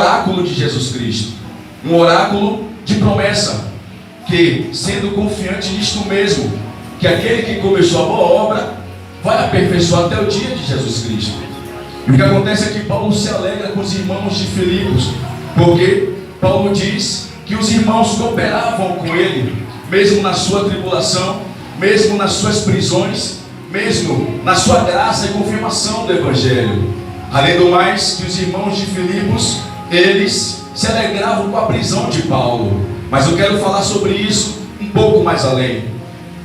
oráculo de Jesus Cristo, um oráculo de promessa, que sendo confiante nisto mesmo, que aquele que começou a boa obra vai aperfeiçoar até o dia de Jesus Cristo. E o que acontece é que Paulo se alegra com os irmãos de Filipos, porque Paulo diz que os irmãos cooperavam com ele, mesmo na sua tribulação, mesmo nas suas prisões, mesmo na sua graça e confirmação do Evangelho. Além do mais, que os irmãos de Filipos, eles se alegravam com a prisão de Paulo. Mas eu quero falar sobre isso um pouco mais além.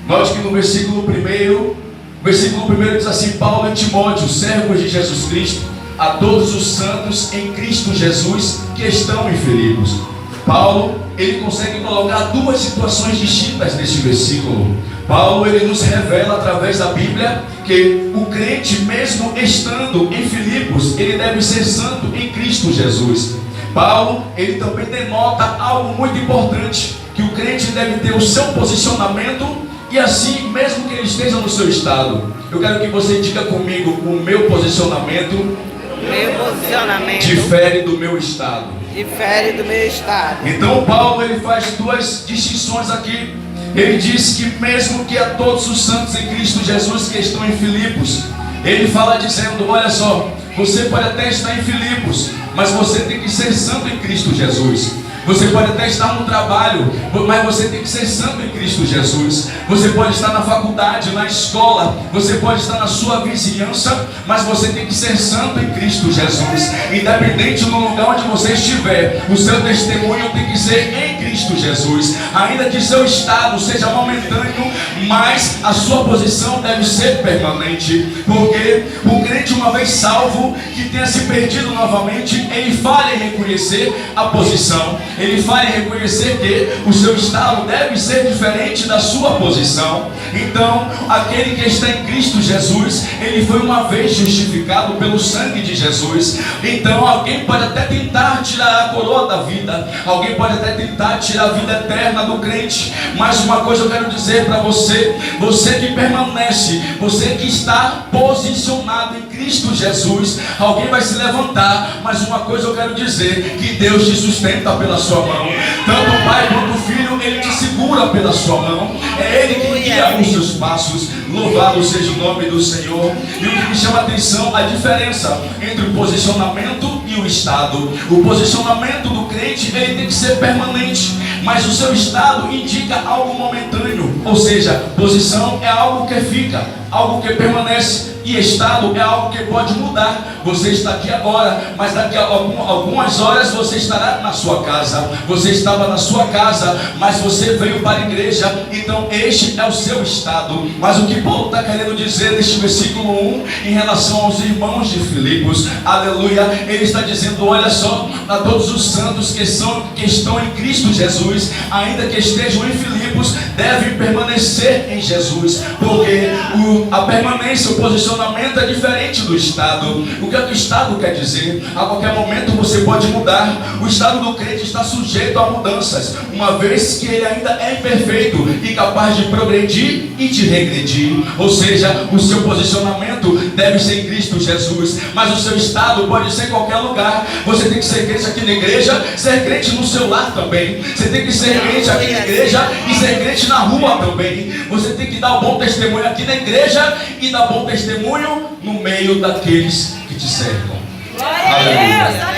Note que no versículo 1 diz assim: Paulo e Timóteo, servos de Jesus Cristo, a todos os santos em Cristo Jesus que estão em Filipos. Paulo, ele consegue colocar duas situações distintas neste versículo. Paulo, ele nos revela através da Bíblia que o crente, mesmo estando em Filipos, ele deve ser santo em Cristo Jesus. Paulo, ele também denota algo muito importante, que o crente deve ter o seu posicionamento, e assim, mesmo que ele esteja no seu estado. Eu quero que você diga comigo: o meu posicionamento difere do meu estado. Difere do meu estado. Então Paulo, ele faz duas distinções aqui. Ele diz que mesmo que a todos os santos em Cristo Jesus que estão em Filipos, ele fala dizendo: olha só, você pode até estar em Filipos, mas você tem que ser santo em Cristo Jesus. Você pode até estar no trabalho, mas você tem que ser santo em Cristo Jesus. Você pode estar na faculdade, na escola, você pode estar na sua vizinhança, mas você tem que ser santo em Cristo Jesus. Independente do lugar onde você estiver, o seu testemunho tem que ser em Cristo Jesus. Ainda que seu estado seja momentâneo, mas a sua posição deve ser permanente. Porque o crente, uma vez salvo, que tenha se perdido novamente, ele falha em reconhecer a posição. Ele fala em reconhecer que o seu estado deve ser diferente da sua posição. Então, aquele que está em Cristo Jesus, ele foi uma vez justificado pelo sangue de Jesus. Então, alguém pode até tentar tirar a coroa da vida, alguém pode até tentar tirar a vida eterna do crente, mas uma coisa eu quero dizer para você: você que permanece, você que está posicionado em Cristo Jesus, alguém vai se levantar, mas uma coisa eu quero dizer: que Deus te sustenta pela sua mão. Tanto o Pai quanto o Filho, ele te segura pela sua mão. É Ele que guia os seus passos. Louvado seja o nome do Senhor. E o que me chama a atenção, a diferença entre o posicionamento e o estado. O posicionamento do crente, ele tem que ser permanente, mas o seu estado indica algo momentâneo. Ou seja, posição é algo que fica, algo que permanece, e estado é algo que pode mudar. Você está aqui agora, mas daqui a algumas horas você estará na sua casa. Você estava na sua casa, mas você veio para a igreja. Então este é o seu estado. Mas o que Paulo está querendo dizer neste versículo 1, em relação aos irmãos de Filipos, aleluia, ele está dizendo: olha só, a todos os santos que estão em Cristo Jesus, ainda que estejam em Filipos, devem permanecer em Jesus, porque a permanência, o posicionamento é diferente do estado. O que é que o estado quer dizer? A qualquer momento você pode mudar. O estado do crente está sujeito a mudanças, uma vez que ele ainda é imperfeito e capaz de progredir e de regredir. Ou seja, o seu posicionamento deve ser em Cristo Jesus, mas o seu estado pode ser em qualquer lugar. Você tem que ser crente aqui na igreja, ser crente no seu lar também. Você tem que ser crente aqui na igreja e ser crente na rua também. Você tem que dar um bom testemunho aqui na igreja e dar bom testemunho no meio daqueles que te cercam. Aleluia.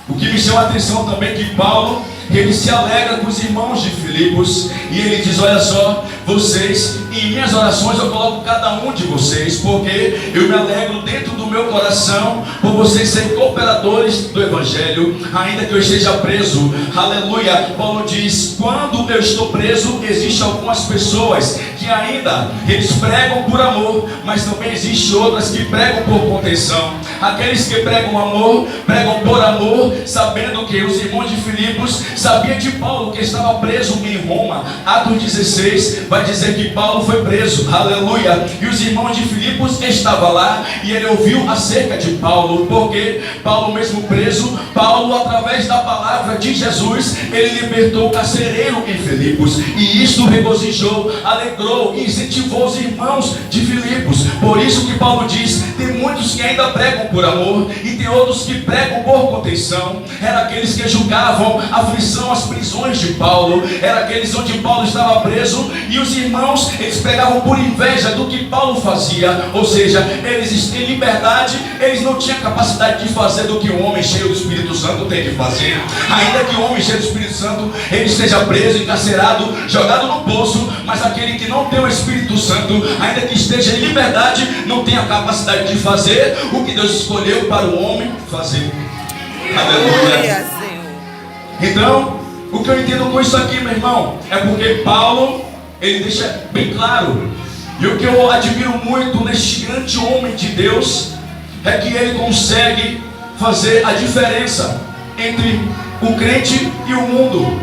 O que me chama a atenção também é que Paulo, ele se alegra com os irmãos de Filipos, e ele diz: olha só, vocês, em minhas orações eu coloco cada um de vocês, porque eu me alegro dentro do meu coração por vocês serem cooperadores do Evangelho, ainda que eu esteja preso. Aleluia. Paulo diz: quando eu estou preso, existem algumas pessoas que ainda eles pregam por amor, mas também existem outras que pregam por contenção. Aqueles que pregam amor, pregam por amor, sabendo que os irmãos de Filipos sabiam de Paulo, que estava preso em Roma. Atos 16 vai dizer que Paulo foi preso, aleluia, e os irmãos de Filipos estavam lá, e ele ouviu acerca de Paulo, porque Paulo mesmo preso, Paulo, através da palavra de Jesus, ele libertou o carcereiro em Filipos, e isso regozijou, alegrou encorajou e incentivou os irmãos de Filipos. Por isso que Paulo diz, tem muitos que ainda pregam por amor e tem outros que pregam por contenção. Era aqueles que julgavam a aflição, as prisões de Paulo, era aqueles onde Paulo estava preso, e os irmãos, eles pregavam por inveja do que Paulo fazia. Ou seja, eles em liberdade, eles não tinham capacidade de fazer do que um homem cheio do Espírito Santo tem que fazer. Ainda que o homem cheio do Espírito Santo, ele esteja preso, encarcerado, jogado no poço, mas aquele que não tem o Espírito Santo, ainda que esteja em liberdade, não tem a capacidade de fazer o que Deus escolheu para o homem fazer. Aleluia. Então, o que eu entendo com isso aqui, meu irmão, é porque Paulo, ele deixa bem claro, e o que eu admiro muito neste grande homem de Deus, é que ele consegue fazer a diferença entre o crente e o mundo.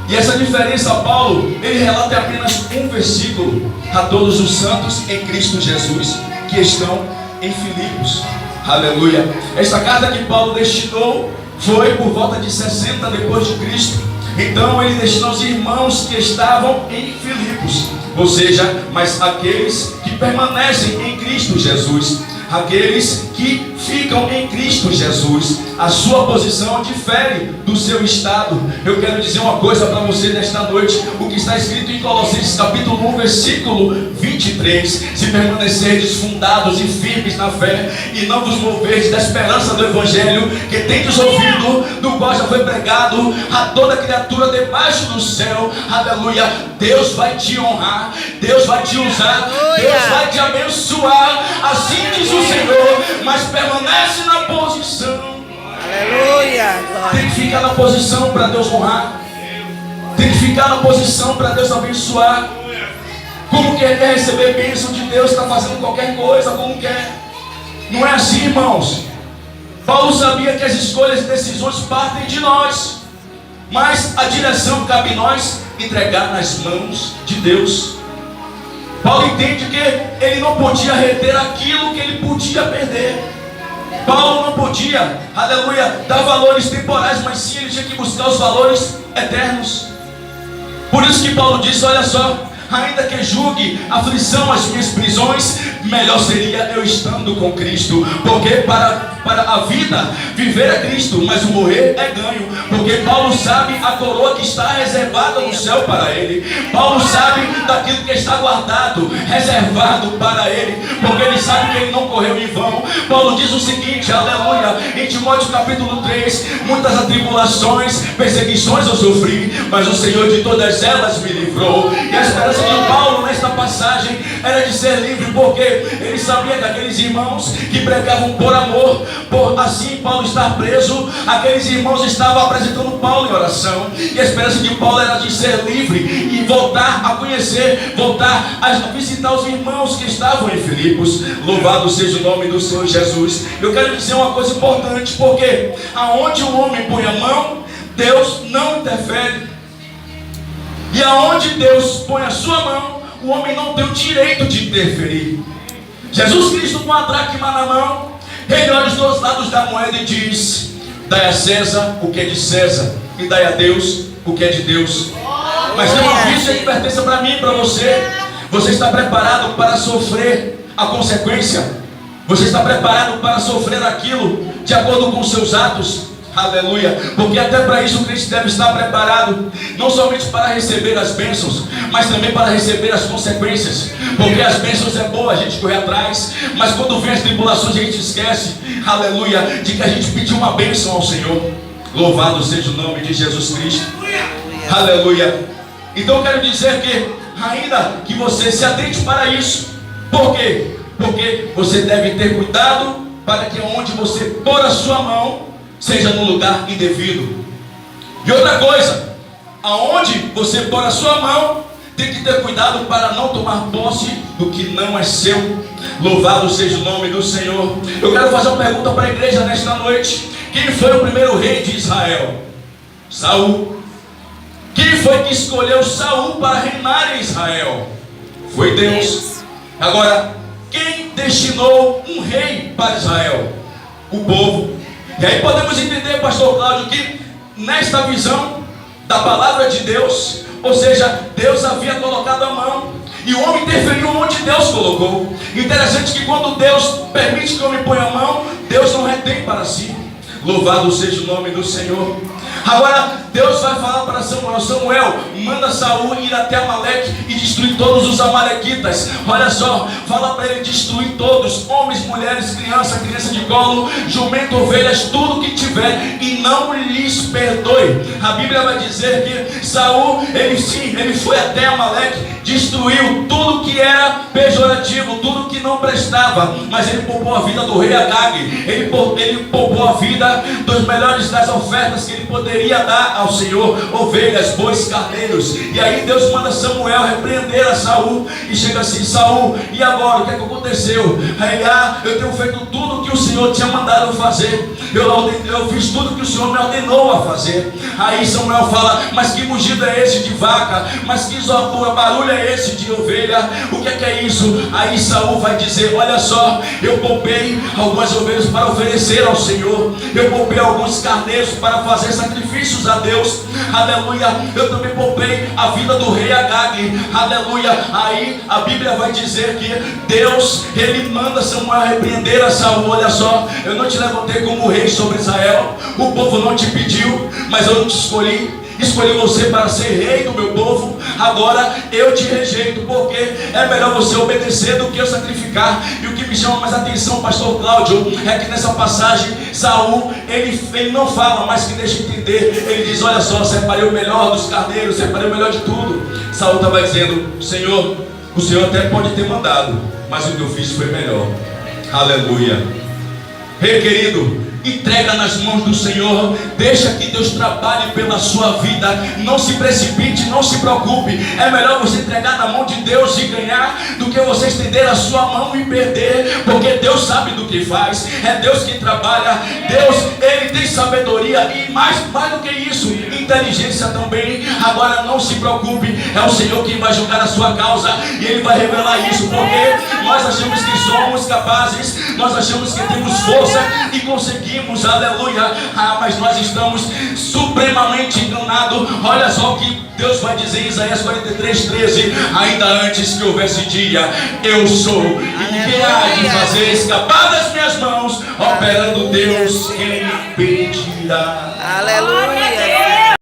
E essa diferença, Paulo, ele relata em apenas um versículo: a todos os santos em Cristo Jesus que estão em Filipos. Aleluia. Esta carta que Paulo destinou foi por volta de 60 depois de Cristo. Então ele destinou aos irmãos que estavam em Filipos, ou seja, mas aqueles que permanecem em Cristo Jesus, aqueles que ficam em Cristo Jesus. A sua posição difere do seu estado. Eu quero dizer uma coisa para você nesta noite, o que está escrito em Colossenses capítulo 1, versículo 23: se permanecerdes fundados e firmes na fé, e não vos moverdes da esperança do Evangelho, que tendes ouvido, do qual já foi pregado a toda criatura debaixo do céu. Aleluia. Deus vai te honrar, Deus vai te usar, Deus vai te abençoar, assim diz o Senhor, mas permanece na posição. Aleluia. Tem que ficar na posição para Deus honrar, tem que ficar na posição para Deus abençoar. Como que quer receber bênção de Deus, está fazendo qualquer coisa como quer? Não é assim, irmãos. Paulo sabia que as escolhas e decisões partem de nós, mas a direção cabe a nós entregar nas mãos de Deus. Paulo entende que ele não podia reter aquilo que ele podia perder. Paulo não podia, aleluia, dar valores temporais, mas sim ele tinha que buscar os valores eternos. Por isso que Paulo disse, olha só: ainda que julgue aflição as minhas prisões, melhor seria eu estando com Cristo. Porque para a vida, viver é Cristo, mas o morrer é ganho. Porque Paulo sabe a coroa que está reservada no céu para ele. Paulo sabe daquilo que está guardado, reservado para ele, porque ele sabe que ele não correu em vão. Paulo diz o seguinte, aleluia, em Timóteo capítulo 3: muitas atribulações, perseguições eu sofri, mas o Senhor de todas elas me livrou. E a esperança de Paulo nesta passagem era de ser livre, porque ele sabia que aqueles irmãos que pregavam por amor, por assim Paulo estar preso, aqueles irmãos estavam apresentando Paulo em oração, e a esperança de Paulo era de ser livre e voltar a conhecer, voltar a visitar os irmãos que estavam em Filipos. Louvado seja o nome do Senhor Jesus. Eu quero dizer uma coisa importante, porque aonde o homem põe a mão, Deus não interfere. E aonde Deus põe a sua mão, o homem não tem o direito de interferir. Jesus Cristo, com a dracma na mão, ele olha os dois lados da moeda e diz: dai a César o que é de César, e dai a Deus o que é de Deus. Mas tem uma vida que pertence para mim e para você. Você está preparado para sofrer a consequência? Você está preparado para sofrer aquilo de acordo com os seus atos? Aleluia. Porque até para isso o crente deve estar preparado, não somente para receber as bênçãos, mas também para receber as consequências. Porque as bênçãos é boa a gente correr atrás, mas quando vem as tribulações a gente esquece, aleluia, de que a gente pediu uma bênção ao Senhor. Louvado seja o nome de Jesus Cristo. Aleluia. Então eu quero dizer que ainda que você se atente para isso. Por quê? Porque você deve ter cuidado para que onde você pôr a sua mão seja no lugar indevido. E outra coisa, aonde você pôr a sua mão, tem que ter cuidado para não tomar posse do que não é seu. Louvado seja o nome do Senhor. Eu quero fazer uma pergunta para a igreja nesta noite: quem foi o primeiro rei de Israel? Saul. Quem foi que escolheu Saul para reinar em Israel? Foi Deus. Agora, quem destinou um rei para Israel? O povo. E aí podemos entender, pastor Cláudio, que nesta visão da palavra de Deus, ou seja, Deus havia colocado a mão, E o homem interferiu onde Deus colocou. Interessante que quando Deus permite que o homem ponha a mão, Deus não retém para si. Louvado seja o nome do Senhor. Agora Deus vai falar para Samuel: Samuel, manda Saul ir até Amaleque e destruir todos os amalequitas. Olha só, fala para ele destruir todos, homens, mulheres, criança de colo, jumento, ovelhas, tudo que tiver, e não lhes perdoe. A Bíblia vai dizer que Saul, ele foi até Amaleque, destruiu tudo que era pejorativo, tudo que não prestava, mas ele poupou a vida do rei Agag, ele poupou a vida dos melhores das ofertas que ele poderia dar ao Senhor, ovelhas, bois, carneiros. E aí Deus manda Samuel repreender a Saul, e chega assim: Saul, e agora? O que é que aconteceu? Aí, eu tenho feito tudo que o Senhor tinha mandado fazer, eu fiz tudo que o Senhor me ordenou a fazer. Aí Samuel fala: mas que mugido é esse de vaca? Mas que barulho é esse de ovelha? O que é isso? Aí Saul vai dizer: olha só, eu poupei algumas ovelhas para oferecer ao Senhor, eu poupei alguns carneiros para fazer sacrifícios a Deus, aleluia. Eu também poupei a vida do rei Agag, aleluia. Aí a Bíblia vai dizer que Deus, ele manda Samuel repreender a Saul: olha só, eu não te levantei como rei sobre Israel, o povo não te pediu, mas eu te escolhi você para ser rei do meu povo. Agora eu te rejeito, porque é melhor você obedecer do que eu sacrificar. E o que me chama mais atenção, pastor Cláudio, é que nessa passagem Saul, ele não fala, mas que deixa entender. Ele diz: olha só, separei o melhor dos carneiros, separei o melhor de tudo. Saul estava dizendo: Senhor, o Senhor até pode ter mandado, mas o que eu fiz foi melhor. Aleluia. Rei querido, entrega nas mãos do Senhor, deixa que Deus trabalhe pela sua vida, não se precipite, não se preocupe. É melhor você entregar na mão de Deus e ganhar, do que você estender a sua mão e perder, porque Deus sabe do que faz, é Deus que trabalha. Deus, ele tem sabedoria e mais do que isso, inteligência também. Agora não se preocupe, é o Senhor quem vai julgar a sua causa, e ele vai revelar isso, porque nós achamos que somos capazes, nós achamos que temos força e conseguimos, aleluia, mas nós estamos supremamente enganados. Olha só o que Deus vai dizer em Isaías 43:13: ainda antes que houvesse dia, eu sou, e ninguém há de fazer escapar das minhas mãos, operando Deus, quem me impedirá. Aleluia.